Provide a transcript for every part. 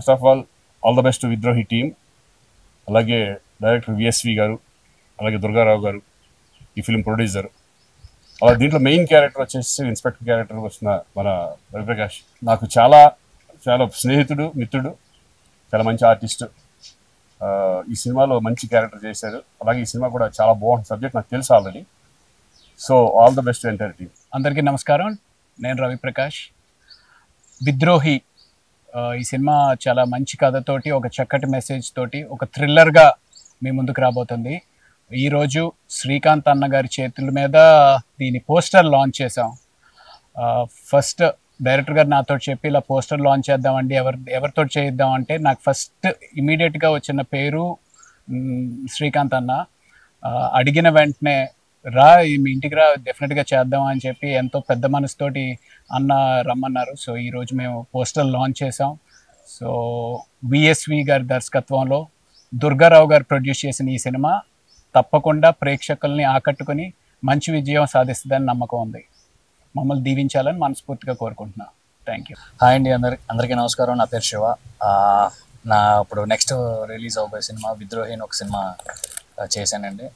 First of all the best Vidrohi team, అలాగే director VSV గారు, అలాగే దుర్గారావు గారు ఈ ఫిలిం ప్రొడ్యూసర్. అలా దీంట్లో మెయిన్ క్యారెక్టర్ వచ్చేసి ఇన్స్పెక్టర్ క్యారెక్టర్ వచ్చిన మన రవిప్రకాష్ నాకు చాలా చాలా స్నేహితుడు, మిత్రుడు, చాలా మంచి ఆర్టిస్ట్. ఈ సినిమాలో మంచి క్యారెక్టర్ చేశారు. అలాగే ఈ సినిమా కూడా చాలా బాగుంటుంది. సబ్జెక్ట్ నాకు తెలుసు already. So all the best entire team. అందరికీ నమస్కారం. నేను రవిప్రకాష్. విద్రోహి ఈ సినిమా చాలా మంచి కథతోటి, ఒక చక్కటి మెసేజ్ తోటి, ఒక థ్రిల్లర్గా మీ ముందుకు రాబోతుంది. ఈరోజు శ్రీకాంత్ అన్న గారి చేతుల మీద దీని పోస్టర్ లాంచ్ చేసాం. ఫస్ట్ డైరెక్టర్ గారు నాతో చెప్పి ఇలా పోస్టర్ లాంచ్ చేద్దామండి, ఎవరితో చేద్దాం అంటే నాకు ఫస్ట్ ఇమీడియట్గా వచ్చిన పేరు శ్రీకాంత్ అన్న. అడిగిన వెంటనే రా, మీ ఇంటికి రా, డెఫినెట్గా చేద్దాం అని చెప్పి ఎంతో పెద్ద మనసుతోటి అన్న రమ్మన్నారు. సో ఈరోజు మేము పోస్టర్ లాంచ్ చేసాం. సో విఎస్వి గారి దర్శకత్వంలో దుర్గారావు గారు ప్రొడ్యూస్ చేసిన ఈ సినిమా తప్పకుండా ప్రేక్షకుల్ని ఆకట్టుకుని మంచి విజయం సాధిస్తుందని నమ్మకం ఉంది. మమ్మల్ని దీవించాలని మనస్ఫూర్తిగా కోరుకుంటున్నాను. Thank you. హాయ్ అండి, అందరికీ నమస్కారం. నా పేరు శివ. నా ఇప్పుడు నెక్స్ట్ రిలీజ్ అవబోయే సినిమా విద్రోహి అని ఒక సినిమా చేశానండి.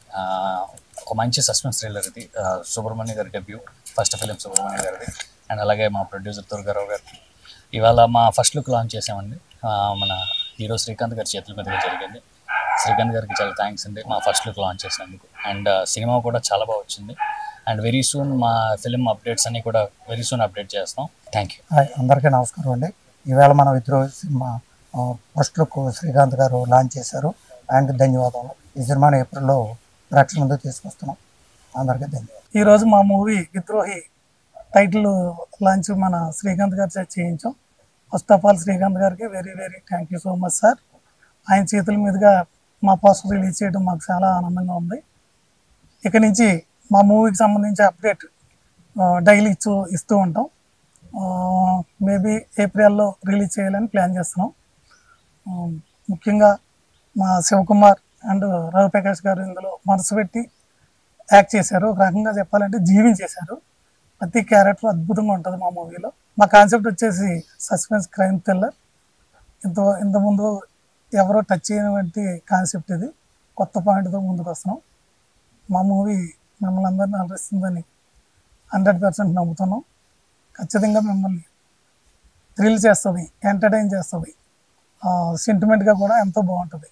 ఒక మంచి సస్పెన్స్ థ్రిల్లర్ ఇది. సుబ్రహ్మణ్య గారి డెబ్యూ, ఫస్ట్ ఫిలిం సుబ్రహ్మణ్య గారిది. అండ్ అలాగే మా ప్రొడ్యూసర్ దుర్గారావు గారికి ఇవాళ మా ఫస్ట్ లుక్ లాంచ్ చేసామండి. మన హీరో శ్రీకాంత్ గారి చేతుల మీదుగా జరిగింది. శ్రీకాంత్ గారికి చాలా థ్యాంక్స్ అండి మా ఫస్ట్ లుక్ లాంచ్ చేసినందుకు. అండ్ సినిమా కూడా చాలా బాగా వచ్చింది. అండ్ వెరీ సూన్ మా ఫిలిం అప్డేట్స్ అన్ని కూడా వెరీ సూన్ అప్డేట్ చేస్తాం. Thank you. అందరికీ నమస్కారం అండి. ఈవేళ మన విద్రోహి సినిమా ఫస్ట్ లుక్ శ్రీకాంత్ గారు లాంచ్ చేశారు. అండ్ ధన్యవాదాలు. ఈ సినిమాని ఏప్రిల్లో ప్రేక్షకుల ముందు తీసుకొస్తున్నాం. అందరికీ ధన్యవాదాలు. ఈరోజు మా మూవీ విద్రోహి టైటిల్ లాంచ్ మన శ్రీకాంత్ గారు చేయించాం. ఫస్ట్ ఆఫ్ ఆల్ శ్రీకాంత్ గారికి very very thank you so much sir. ఆయన చేతుల మీదుగా మా పోస్టర్ రిలీజ్ చేయడం మాకు చాలా ఆనందంగా ఉంది. ఇక నుంచి మా మూవీకి సంబంధించి అప్డేట్ డైలీ ఇస్తూ ఉంటాం. మేబీ ఏప్రిల్లో రిలీజ్ చేయాలని ప్లాన్ చేస్తున్నాం. ముఖ్యంగా మా శివకుమార్ అండ్ రవిప్రకాష్ గారు ఇందులో మనసు పెట్టి యాక్ట్ చేశారు. ఒక రకంగా చెప్పాలంటే జీవించేశారు. ప్రతి క్యారెక్టర్ అద్భుతంగా ఉంటుంది మా మూవీలో. మా కాన్సెప్ట్ వచ్చేసి సస్పెన్స్ క్రైమ్ థ్రిల్లర్. ఇంతకుముందు ఎవరో టచ్ చేయనటువంటి కాన్సెప్ట్ ఇది. కొత్త పాయింట్తో ముందుకు వస్తున్నాం. మా మూవీ మిమ్మల్ని అందరినీ అలరిస్తుందని 100% నమ్ముతున్నాం. ఖచ్చితంగా మిమ్మల్ని థ్రిల్ చేస్తుంది, ఎంటర్టైన్ చేస్తుంది, సెంటిమెంట్గా కూడా ఎంతో బాగుంటుంది.